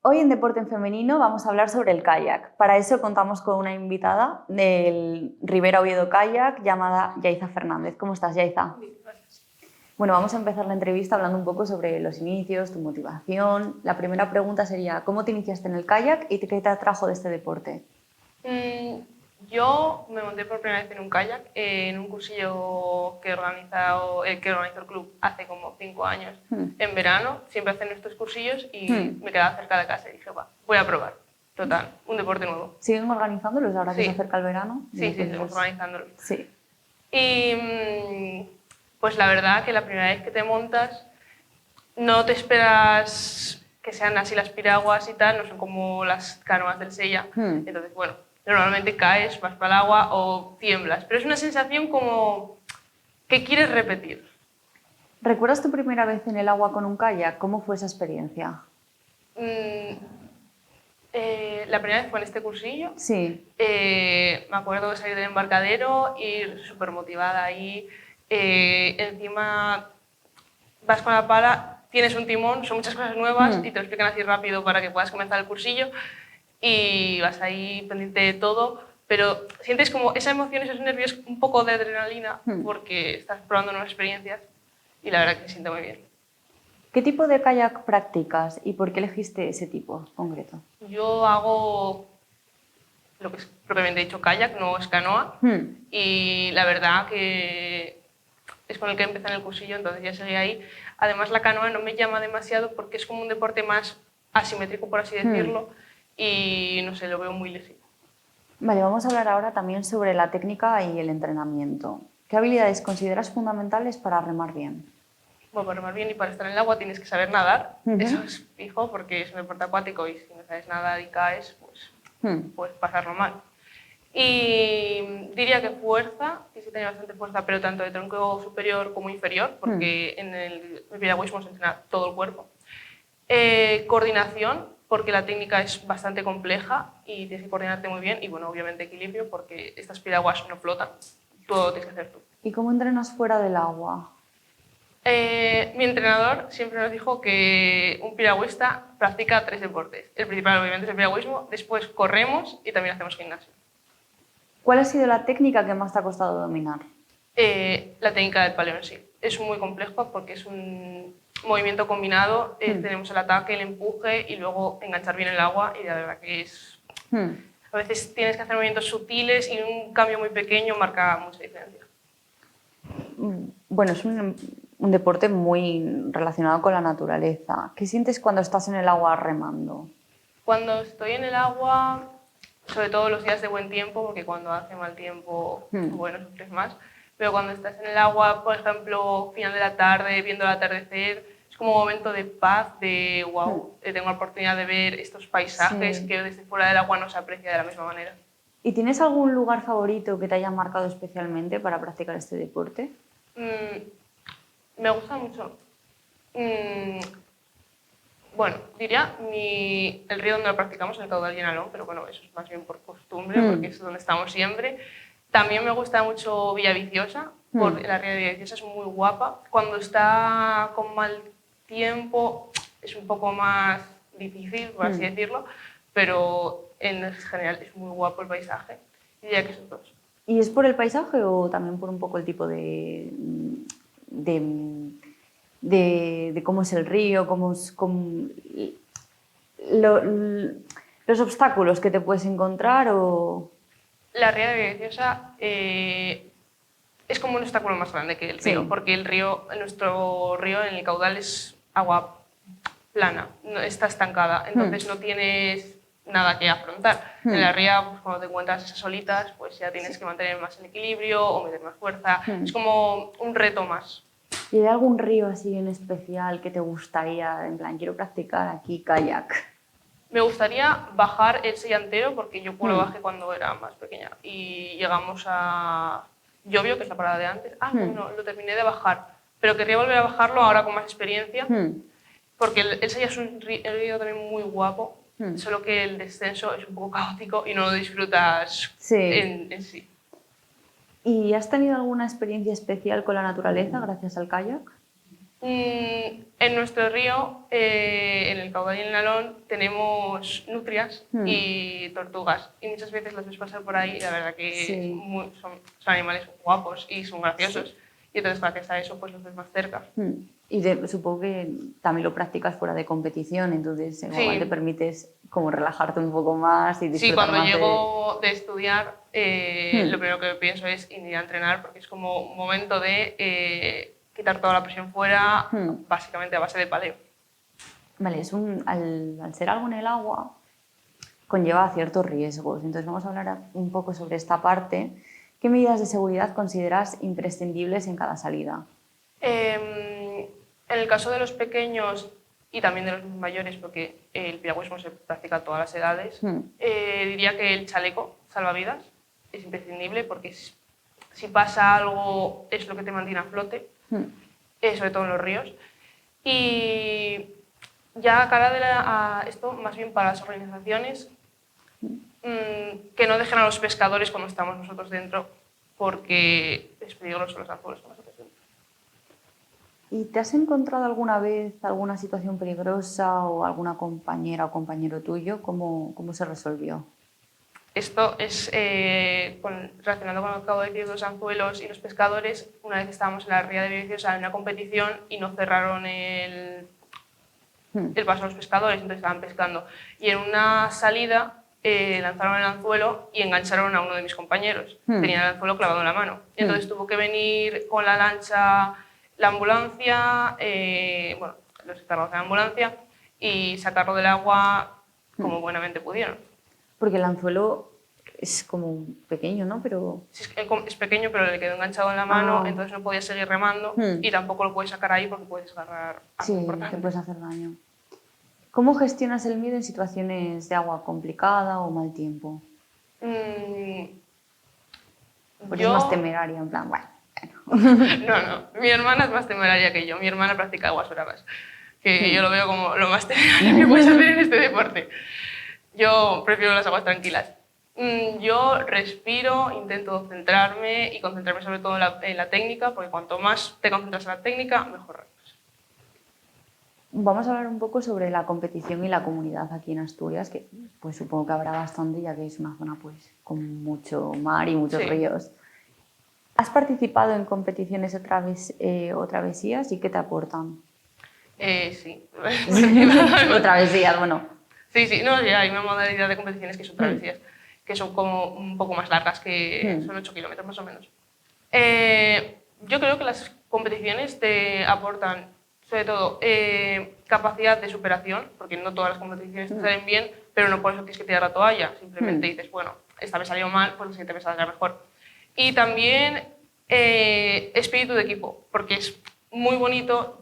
Hoy en Deporte en Femenino vamos a hablar sobre el kayak. Para eso contamos con una invitada del Ribera Oviedo Kayak llamada Yaiza Fernández. ¿Cómo estás, Yaiza? Bien, gracias. Bueno, vamos a empezar la entrevista hablando un poco sobre los inicios, tu motivación. La primera pregunta sería, ¿cómo te iniciaste en el kayak y qué te atrajo de este deporte? Yo me monté por primera vez en un kayak, en un cursillo que organizó el club hace como 5 años. En verano siempre hacen estos cursillos y me quedaba cerca de casa y dije, va, voy a probar. Total, un deporte nuevo. ¿Siguen organizándolos ahora que Sí. se acerca el verano? Sí, seguimos organizándolo. Sí. Y pues la verdad que la primera vez que te montas no te esperas que sean así las piraguas y tal, no son como las canoas del Sella. Entonces, bueno, normalmente caes, vas para el agua o tiemblas, pero es una sensación como que quieres repetir. ¿Recuerdas tu primera vez en el agua con un kayak? ¿Cómo fue esa experiencia? La primera vez fue en este cursillo. Sí. Me acuerdo de salir del embarcadero, ir súper motivada ahí. Encima vas con la pala, tienes un timón, son muchas cosas nuevas y te lo explican así rápido para que puedas comenzar el cursillo y vas ahí pendiente de todo, pero sientes como esa emoción, esos nervios, un poco de adrenalina porque estás probando nuevas experiencias y la verdad que se siente muy bien. ¿Qué tipo de kayak practicas y por qué elegiste ese tipo concreto? Yo hago lo que es propiamente dicho kayak, no es canoa, y la verdad que es con el que empecé en el cursillo, entonces ya seguí ahí. Además la canoa no me llama demasiado porque es como un deporte más asimétrico, por así decirlo, y no sé, lo veo muy lesivo. Vale, vamos a hablar ahora también sobre la técnica y el entrenamiento. ¿Qué habilidades consideras fundamentales para remar bien? Bueno, para remar bien y para estar en el agua tienes que saber nadar, eso es fijo porque es un deporte acuático y si no sabes nadar y caes, pues puedes pasarlo mal. Y diría que fuerza, que sí tenía bastante fuerza, pero tanto de tronco superior como inferior, porque en el piragüismo se entrena todo el cuerpo. Coordinación, porque la técnica es bastante compleja y tienes que coordinarte muy bien. Y bueno, obviamente equilibrio, porque estas piraguas no flotan, todo lo tienes que hacer tú. ¿Y cómo entrenas fuera del agua? Mi entrenador siempre nos dijo que un piragüista practica 3 deportes. El principal obviamente es el piragüismo, después corremos y también hacemos gimnasio. ¿Cuál ha sido la técnica que más te ha costado dominar? La técnica del paleo en sí. Es muy complejo porque es un movimiento combinado. Tenemos el ataque, el empuje y luego enganchar bien el agua y la verdad que es... A veces tienes que hacer movimientos sutiles y un cambio muy pequeño marca mucha diferencia. Bueno, es un deporte muy relacionado con la naturaleza. ¿Qué sientes cuando estás en el agua remando? Cuando estoy en el agua, sobre todo los días de buen tiempo, porque cuando hace mal tiempo, bueno, sufres más, pero cuando estás en el agua, por ejemplo, final de la tarde, viendo el atardecer, es como un momento de paz, de wow, tengo la oportunidad de ver estos paisajes que desde fuera del agua no se aprecia de la misma manera. ¿Y tienes algún lugar favorito que te haya marcado especialmente para practicar este deporte? Me gusta mucho. Bueno, diría el río donde lo practicamos, el caudal Llenalón, pero bueno, eso es más bien por costumbre, porque es donde estamos siempre. También me gusta mucho Villaviciosa, porque la ría de Villaviciosa es muy guapa. Cuando está con mal tiempo es un poco más difícil, por así decirlo, pero en general es muy guapo el paisaje. Diría que esos dos. ¿Y es por el paisaje o también por un poco el tipo de cómo es el río, los obstáculos que te puedes encontrar? O... La ría de Villaviciosa es como un obstáculo más grande que el río, porque nuestro río en el caudal es agua plana, no, está estancada, entonces no tienes nada que afrontar. En la ría, pues, cuando te encuentras esas olitas, pues ya tienes que mantener más el equilibrio o meter más fuerza. Es como un reto más. ¿Y hay algún río así en especial que te gustaría, en plan, quiero practicar aquí kayak? Me gustaría bajar el Sellantero porque yo lo bajé cuando era más pequeña y llegamos a Llobio, que es la parada de antes. Bueno, lo terminé de bajar, pero querría volver a bajarlo ahora con más experiencia porque el Sella es un río también muy guapo, solo que el descenso es un poco caótico y no lo disfrutas en sí. ¿Y has tenido alguna experiencia especial con la naturaleza gracias al kayak? En nuestro río, en el caudal y en el Nalón, tenemos nutrias y tortugas. Y muchas veces las ves pasar por ahí y la verdad que Sí. son animales guapos y son graciosos. Sí. Y entonces gracias a eso pues los ves más cerca. Y supongo que también lo practicas fuera de competición, entonces igual te Sí. permites como relajarte un poco más y Sí, disfrutar cuando más de... llego de estudiar, lo primero que pienso es ir a entrenar porque es como un momento de quitar toda la presión fuera, básicamente a base de paleo. Vale, al ser algo en el agua conlleva ciertos riesgos, entonces vamos a hablar un poco sobre esta parte. ¿Qué medidas de seguridad consideras imprescindibles en cada salida? En el caso de los pequeños y también de los mayores, porque el piragüismo se practica a todas las edades, diría que el chaleco salvavidas es imprescindible porque si pasa algo es lo que te mantiene a flote, sobre todo en los ríos. Y ya cara a esto, más bien para las organizaciones, que no dejen a los pescadores cuando estamos nosotros dentro, porque es peligroso los anzuelos con nosotros dentro. ¿Y te has encontrado alguna vez alguna situación peligrosa o alguna compañera o compañero tuyo? ¿Cómo se resolvió? Esto es relacionado con lo que acabo de decir, los anzuelos y los pescadores. Una vez estábamos en la ría de Villaviciosa en una competición y no cerraron el paso a los pescadores, entonces estaban pescando. Y en una salida lanzaron el anzuelo y engancharon a uno de mis compañeros. Tenía el anzuelo clavado en la mano. Y entonces tuvo que venir con la lancha la ambulancia, bueno, los encargados de la ambulancia, y sacarlo del agua como buenamente pudieron. Porque el anzuelo es como pequeño, ¿no? Pero... Sí, es pequeño, pero le quedó enganchado en la mano, entonces no podía seguir remando y tampoco lo puedes sacar ahí porque puedes agarrar algo importante. te puedes hacer daño. ¿Cómo gestionas el miedo en situaciones de agua complicada o mal tiempo? Pues es más temeraria, en plan, bueno. No, mi hermana es más temeraria que yo. Mi hermana practica aguas bravas, que yo lo veo como lo más temerario que puedes hacer en este deporte. Yo prefiero las aguas tranquilas. Yo respiro, intento centrarme y concentrarme sobre todo en la técnica, porque cuanto más te concentras en la técnica, mejor. Vamos a hablar un poco sobre la competición y la comunidad aquí en Asturias, que pues supongo que habrá bastante, ya que es una zona pues con mucho mar y muchos ríos. ¿Has participado en competiciones o travesías y qué te aportan? Sí. O travesías, bueno. Sí, no, ya hay una modalidad de competiciones que son travesías, que son como un poco más largas, que son 8 kilómetros más o menos. Yo creo que las competiciones te aportan, sobre todo, capacidad de superación, porque no todas las competiciones te salen bien, pero no por eso tienes que tirar la toalla, simplemente dices, bueno, esta vez salió mal, pues la siguiente vez saldrá mejor. Y también espíritu de equipo, porque es muy bonito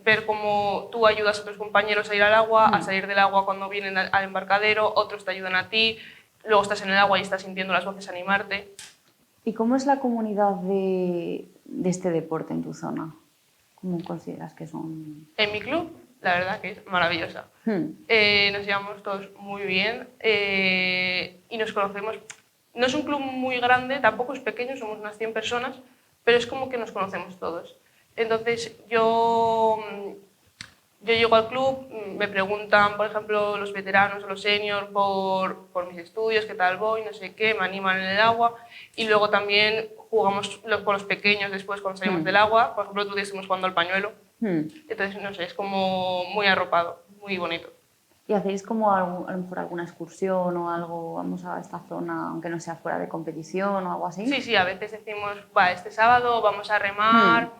ver cómo tú ayudas a tus compañeros a ir al agua, a salir del agua cuando vienen al embarcadero, otros te ayudan a ti, luego estás en el agua y estás sintiendo las voces animarte. ¿Y cómo es la comunidad de este deporte en tu zona? ¿Cómo consideras que son? En mi club, la verdad que es maravillosa. Nos llevamos todos muy bien y nos conocemos. No es un club muy grande, tampoco es pequeño, somos unas 100 personas, pero es como que nos conocemos todos. Entonces yo llego al club, me preguntan, por ejemplo, los veteranos o los seniors por mis estudios, qué tal voy, no sé qué, me animan en el agua y luego también jugamos con los pequeños después cuando salimos del agua. Por ejemplo, otro día estuvimos jugando al pañuelo. Entonces, no sé, es como muy arropado, muy bonito. ¿Y hacéis como a lo mejor alguna excursión o algo, vamos a esta zona, aunque no sea fuera de competición o algo así? Sí, a veces decimos, va, este sábado vamos a remar,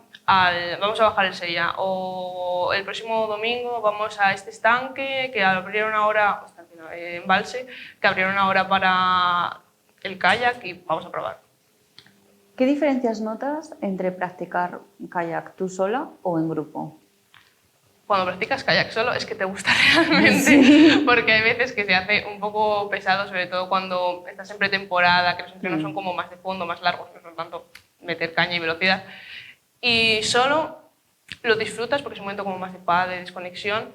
vamos a bajar el Sella, o el próximo domingo vamos a este estanque que abrieron ahora, embalse, que abrieron ahora para el kayak y vamos a probar. ¿Qué diferencias notas entre practicar kayak tú sola o en grupo? Cuando practicas kayak solo es que te gusta realmente, porque hay veces que se hace un poco pesado, sobre todo cuando estás en pretemporada, que los entrenos son como más de fondo, más largos, no son tanto meter caña y velocidad. Y solo lo disfrutas porque es un momento como más de paz, de desconexión,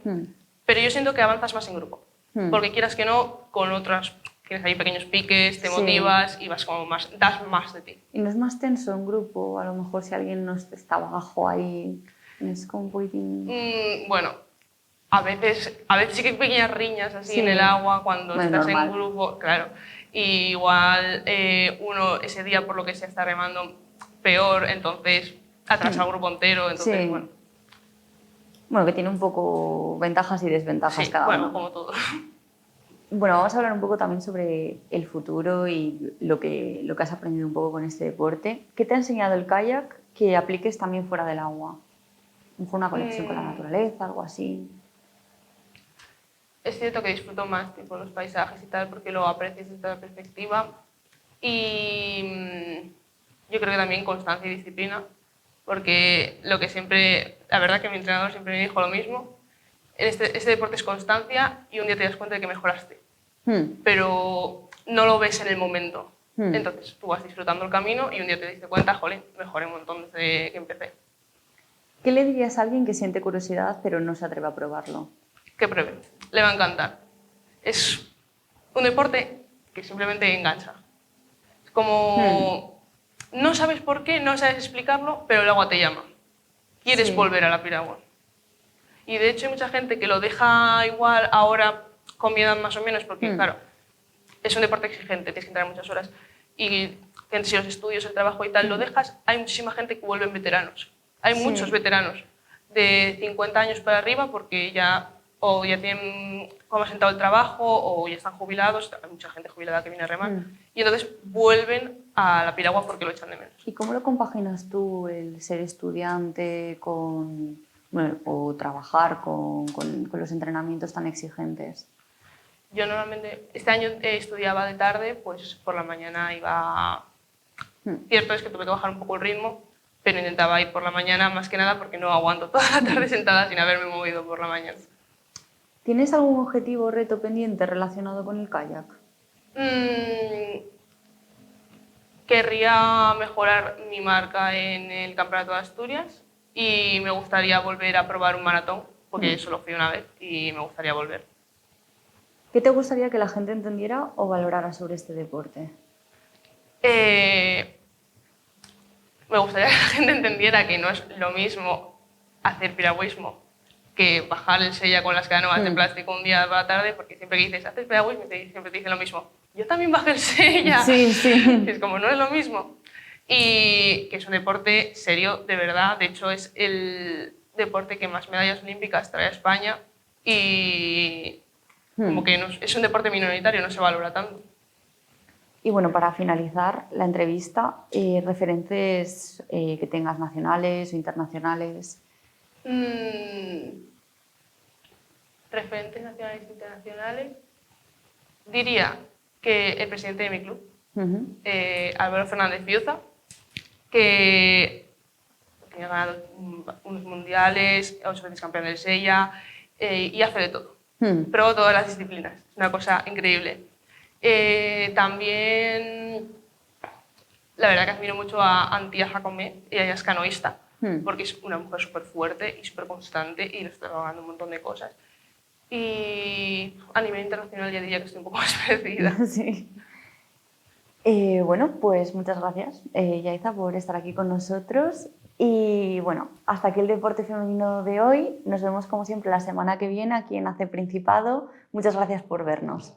pero yo siento que avanzas más en grupo, porque quieras que no, con otras tienes ahí pequeños piques, te motivas y vas como más, das más de ti. ¿Y no es más tenso en grupo? A lo mejor si alguien no está abajo ahí... Es como un poquitín... Bueno, a veces sí que hay pequeñas riñas así Sí. en el agua cuando No es estás normal. en grupo, claro. Y igual uno ese día por lo que sea está remando peor, entonces atrasa al grupo entero, entonces Sí. bueno. Bueno, que tiene un poco ventajas y desventajas Sí, cada bueno, uno. como todo. Bueno, vamos a hablar un poco también sobre el futuro y lo que has aprendido un poco con este deporte. ¿Qué te ha enseñado el kayak que apliques también fuera del agua? A lo mejor una conexión con la naturaleza, algo así. Es cierto que disfruto más tipo, los paisajes y tal porque lo aprecias desde otra perspectiva y yo creo que también constancia y disciplina porque lo que siempre, la verdad que mi entrenador siempre me dijo lo mismo, este deporte es constancia y un día te das cuenta de que mejoraste, pero no lo ves en el momento. Entonces tú vas disfrutando el camino y un día te diste cuenta, jolín, mejoré un montón desde que empecé. ¿Qué le dirías a alguien que siente curiosidad pero no se atreve a probarlo? Que pruebe, le va a encantar. Es un deporte que simplemente engancha. Es como, no sabes por qué, no sabes explicarlo, pero el agua te llama. Quieres Sí. volver a la piragua. Y de hecho hay mucha gente que lo deja igual ahora con mi edad más o menos, porque claro, es un deporte exigente, tienes que entrenar muchas horas. Y que si los estudios, el trabajo y tal lo dejas, hay muchísima gente que vuelven veteranos. Hay Sí. muchos veteranos de 50 años para arriba porque ya o ya tienen como asentado el trabajo o ya están jubilados, hay mucha gente jubilada que viene a remar, y entonces vuelven a la piragua porque lo echan de menos. ¿Y cómo lo compaginas tú el ser estudiante con, bueno, o trabajar con los entrenamientos tan exigentes? Yo normalmente, este año estudiaba de tarde, pues por la mañana iba... Cierto es que tuve que bajar un poco el ritmo, pero intentaba ir por la mañana más que nada porque no aguanto toda la tarde sentada sin haberme movido por la mañana. ¿Tienes algún objetivo o reto pendiente relacionado con el kayak? Querría mejorar mi marca en el Campeonato de Asturias y me gustaría volver a probar un maratón, porque solo fui una vez y me gustaría volver. ¿Qué te gustaría que la gente entendiera o valorara sobre este deporte? Me gustaría que la gente entendiera que no es lo mismo hacer piragüismo que bajar el sella con las canoas de plástico un día por la tarde, porque siempre que dices, haces piragüismo, siempre te dicen lo mismo. Yo también bajé el sella. Sí, sí. Es como, no es lo mismo. Y que es un deporte serio, de verdad. De hecho, es el deporte que más medallas olímpicas trae a España y como que no, es un deporte minoritario, no se valora tanto. Y bueno, para finalizar la entrevista, referentes que tengas nacionales o internacionales. Referentes nacionales e internacionales. Diría que el presidente de mi club, Álvaro Fernández Fiuza, que ha ganado unos mundiales, 8 veces campeón del Sella y hace de todo. Probó todas las disciplinas, es una cosa increíble. También, la verdad que admiro mucho a Antía Jacomé, ella es canoísta, porque es una mujer súper fuerte y súper constante y le está ganando un montón de cosas. Y a nivel internacional ya diría que estoy un poco más perdida. Sí. Bueno, pues muchas gracias, Yaiza, por estar aquí con nosotros. Y bueno, hasta aquí el deporte femenino de hoy. Nos vemos como siempre la semana que viene aquí en Hace Principado. Muchas gracias por vernos.